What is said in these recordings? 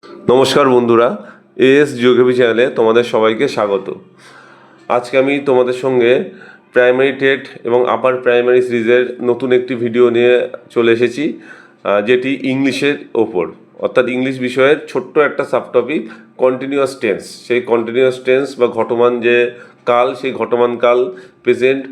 নমস্কার বন্ধুরা, as geography চ্যানেলে তোমাদের সবাইকে স্বাগত। আজকে আমি তোমাদের সঙ্গে প্রাইমারি টেট এবং আপার প্রাইমারি সিরিজের নতুন একটি ভিডিও নিয়ে চলে এসেছি, যেটি ইংলিশের ওপর, অর্থাৎ ইংলিশ বিষয়ের ছোট্ট একটা সাবটপিক কন্টিনিউয়াস টেন্স। সেই কন্টিনিউয়াস টেন্স বা ঘটমান যে কাল, সেই ঘটমান কাল প্রেজেন্ট,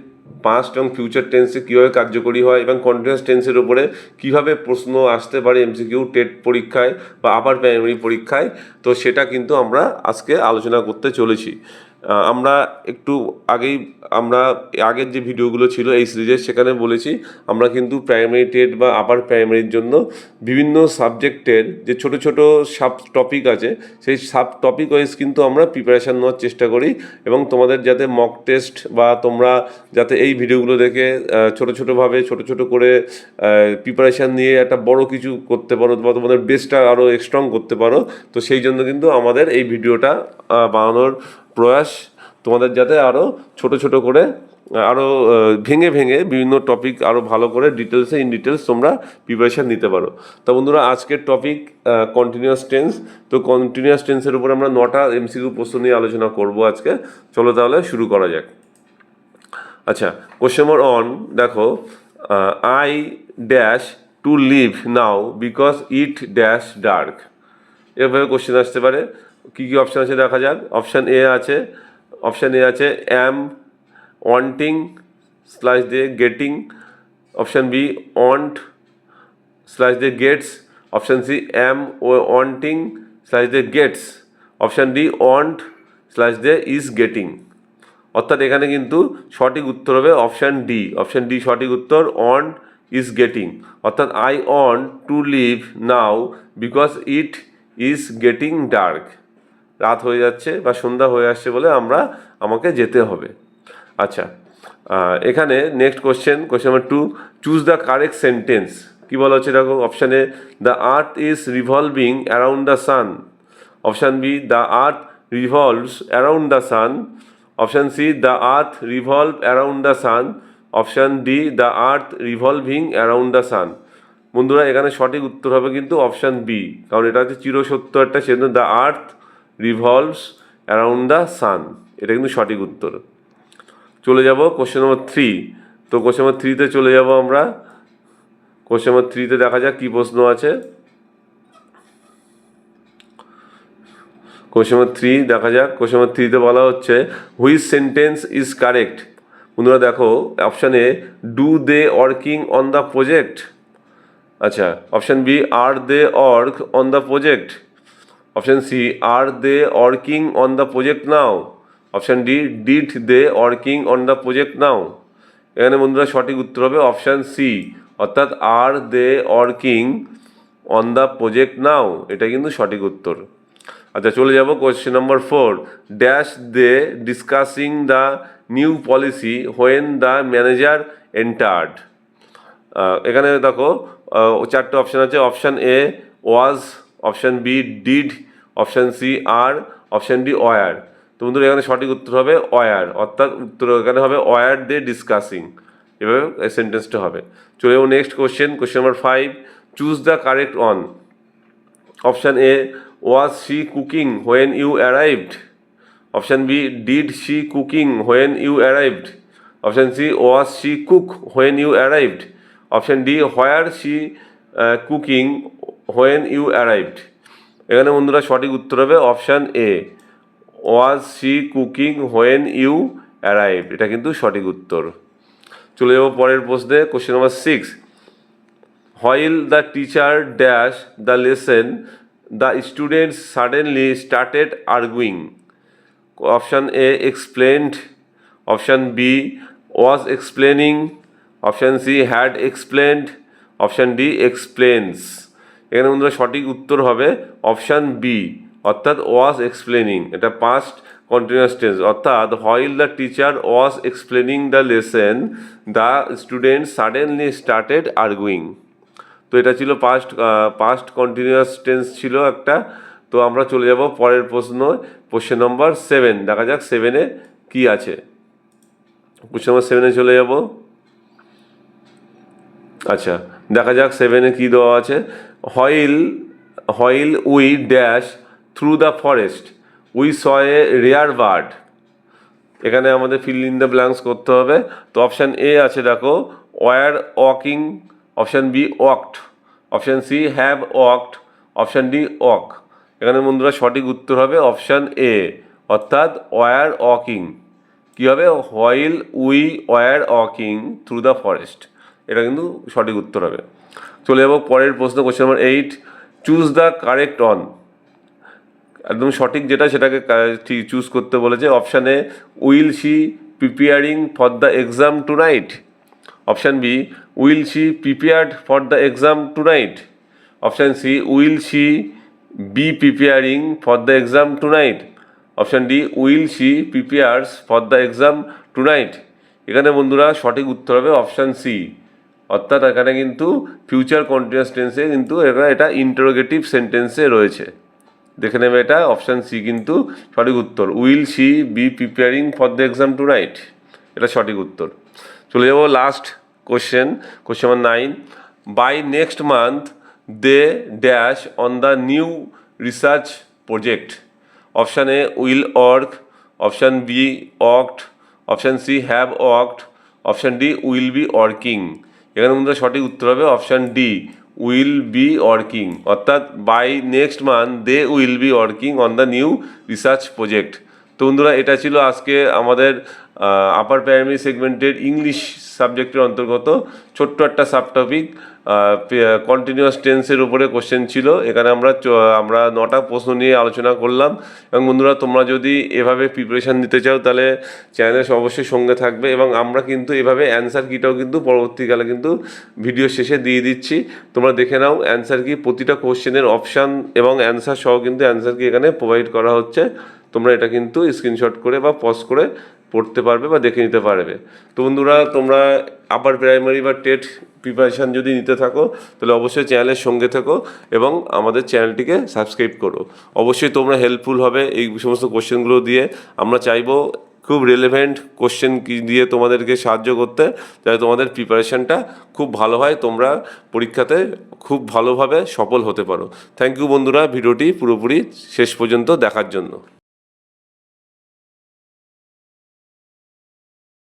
পাস্ট এবং ফিউচার টেন্সে কীভাবে কার্যকরী হয় এবং কন্টিনিউয়াস টেন্সের উপরে কীভাবে প্রশ্ন আসতে পারে এমসিকিউ টেট পরীক্ষায় বা আপার প্রাইমারি পরীক্ষায়, তো সেটা কিন্তু আমরা আজকে আলোচনা করতে চলেছি। আমরা একটু আগেই আগের যে ভিডিওগুলো ছিল এই সিরিজের, সেখানে বলেছি আমরা কিন্তু প্রাইমারি টেট বা আপার প্রাইমারির জন্য বিভিন্ন সাবজেক্টের যে ছোট ছোট সাব টপিক আছে, সেই সাব টপিক ওয়াইজ কিন্তু আমরা প্রিপারেশান নেওয়ার চেষ্টা করি, এবং তোমাদের যাতে মক টেস্ট বা তোমরা যাতে এই ভিডিওগুলো দেখে ছোটো ছোটো করে প্রিপারেশান নিয়ে একটা বড় কিছু করতে পারো বা তোমাদের বেসটা আরও স্ট্রং করতে পারো, তো সেই জন্য কিন্তু আমাদের এই ভিডিওটা বানানোর প্রয়াস, তোমাদের যাতে আরও ছোট ছোট করে আরও ভেঙে ভেঙে বিভিন্ন টপিক আরও ভালো করে ইন ডিটেলস তোমরা প্রিপারেশান নিতে পারো। তো বন্ধুরা, আজকের টপিক কন্টিনিউয়াস টেন্স। তো কন্টিনিউয়াস টেন্সের উপর আমরা 9টা এমসিকিউ প্রশ্ন নিয়ে আলোচনা করব আজকে। চলো তাহলে শুরু করা যাক। আচ্ছা, কোশ্চেন নম্বর 1 দেখো, I dash to leave now because it dash dark. এভাবে কোশ্চেন আসতে পারে। কী কী অপশান আছে দেখা যাক। অপশান এ আছে অ্যাম ওয়ান্টিং স্ল্যাশ দিয়ে getting. Option B want slash দিয়ে gets. Option C am wanting slash দিয়ে gets. Option D want slash দিয়ে ইজ গেটিং। অর্থাৎ এখানে কিন্তু সঠিক উত্তর হবে অপশান ডি। অপশান ডি সঠিক উত্তর, ওয়ান্ট ইজ গেটিং। অর্থাৎ I want to leave now because it is getting dark. রাত হয়ে যাচ্ছে বা সন্ধ্যা হয়ে আসছে বলে আমাকে যেতে হবে। আচ্ছা, এখানে next question number 2, choose the correct sentence. কী বলা হচ্ছে দেখো। Option A, the earth is revolving around the sun. Option B, the earth revolves around the sun. Option C, the earth revolve around the sun. Option D, the earth revolving around the sun. বন্ধুরা, এখানে সঠিক উত্তর হবে কিন্তু option B, কারণ এটা হচ্ছে চিরসত্য একটা সেজন্য the earth revolves around the সান, এটা কিন্তু সঠিক উত্তর। চলে যাব কোশ্চেন নম্বর 3। তো কোশ্চেন নম্বর 3-তে চলে যাব আমরা। কোশ্চেন নম্বর 3-তে দেখা যাক কী প্রশ্ন আছে। কোশ্চেন নম্বর 3 দেখা যাক। কোশ্চেন নম্বর 3-তে বলা হচ্ছে, হুইচ সেন্টেন্স ইজ কারেক্ট। বন্ধুরা দেখো, option A, do they working on the project. আচ্ছা, option B, are they work on the project. Option C, are they working on the project now. Option D, did they working on the project now. এখানে বন্ধুরা সঠিক উত্তর হবে option C, অর্থাৎ are they working on the project now, এটা কিন্তু সঠিক উত্তর। আচ্ছা, চলে যাব question number 4, dash they discussing the new policy when the manager entered. এখানে দেখো 4টে অপশান আছে। Option A was, option B did, option C are, option D were. তো বন্ধুরা, এখানে সঠিক উত্তর হবে ওয়ার, অর্থাৎ উত্তর এখানে হবে ওয়ার দে ডিসকাসিং, এভাবে এই সেন্টেন্সটা হবে। চলে যাবো next question number 5, choose the correct one. Option A, was she cooking when you arrived. Option B, did she cooking when you arrived. Option C, was she cook when you arrived. Option D, were she cooking when you arrived. এখানে বন্ধুরা সঠিক উত্তর হবে option A, was she cooking when you arrived, এটা কিন্তু সঠিক উত্তর। চলে যাবো পরের প্রশ্নে, question number 6, while the teacher dash the lesson the students suddenly started arguing. Option A, explained. Option B, was explaining. Option C, had explained. Option D, explains. এখানে বন্ধুরা সঠিক উত্তর হবে অপশান বি, অর্থাৎ ওয়াজ এক্সপ্লেনিং। এটা past continuous tense, অর্থাৎ while the teacher was explaining the lesson the student suddenly started arguing. তো এটা ছিল পাস্ট কন্টিনিউয়াস টেন্স ছিল একটা। তো আমরা চলে যাব পরের কোশ্চেন নম্বর 7। দেখা যাক 7-এ কী আছে। কোশ্চেন নম্বর 7-এ চলে যাব। আচ্ছা, দেখা যাক 7-এ কী দেওয়া আছে। While while we dash through the forest we saw a rare bird. এখানে আমাদের ফিল ইন দ্য ব্ল্যাঙ্কস করতে হবে। তো অপশান এ আছে দেখো were walking, option B walked, option C have walked, option D walk. এখানে বন্ধুরা সঠিক উত্তর হবে অপশান এ, অর্থাৎ ওয়ার ওয়াকিং। কী হবে? While we were walking through the forest, এটা কিন্তু সঠিক উত্তর হবে। চলে যাবো পরের প্রশ্ন, question number 8। Choose the correct one. একদম সঠিক যেটা সেটাকে চুজ করতে বলেছে। Option A will she preparing for the exam tonight, option B will she prepared for the exam tonight, option C will she be preparing for the exam tonight, option D will she prepares for the exam tonight. এখানে বন্ধুরা সঠিক উত্তর হবে option C, অর্থাৎ এখানে কিন্তু future continuous টেন্সে কিন্তু এটা ইন্টারোগেটিভ সেন্টেন্সে রয়েছে। দেখে নেবে, এটা অপশান সি কিন্তু সঠিক উত্তর, will she be preparing for the exam tonight, এটা সঠিক উত্তর। চলে যাবো last question, question number 9। By next month they dash on the new research project, option A will work, option B worked, option C have worked, option D will be working. এখানে মধ্যে সঠিক উত্তর হবে option D will be working, অর্থাৎ by next month they will be working on the new research project. তো বন্ধুরা এটা ছিল আজকে আমাদের আপার প্রাইমারি সেগমেন্টের ইংলিশ সাবজেক্টের অন্তর্গত ছোট্ট একটা সাবটপিক কন্টিনিউয়াস টেন্সের উপরে কোশ্চেন ছিল। এখানে আমরা 9টা প্রশ্ন নিয়ে আলোচনা করলাম। এবং বন্ধুরা তোমরা যদি এভাবে প্রিপারেশান নিতে চাও তাহলে চ্যানেলে অবশ্যই সঙ্গে থাকবে, এবং আমরা কিন্তু এভাবে অ্যান্সার কিটাও কিন্তু পরবর্তীকালে কিন্তু ভিডিও শেষে দিয়ে দিচ্ছি। তোমরা দেখে নাও অ্যান্সার কি, প্রতিটা কোশ্চেনের অপশান এবং অ্যান্সার সহ কিন্তু অ্যান্সার কি এখানে প্রোভাইড করা হচ্ছে। তোমরা এটা কিন্তু স্ক্রিনশট করে বা পজ করে পড়তে পারবে বা দেখে নিতে পারবে। তো বন্ধুরা তোমরা আপার প্রাইমারি বা টেট প্রিপারেশান যদি নিতে থাকো তাহলে অবশ্যই চ্যানেলের সঙ্গে থেকো এবং আমাদের চ্যানেলটিকে সাবস্ক্রাইব করো। অবশ্যই তোমরা হেল্পফুল হবে এই সমস্ত কোশ্চেনগুলো দিয়ে। আমরা চাইবো খুব রিলেভেন্ট কোশ্চেন দিয়ে তোমাদেরকে সাহায্য করতে, যাতে তোমাদের প্রিপারেশানটা খুব ভালো হয়, তোমরা পরীক্ষাতে খুব ভালোভাবে সফল হতে পারো। থ্যাংক ইউ বন্ধুরা ভিডিওটি পুরোপুরি শেষ পর্যন্ত দেখার জন্য।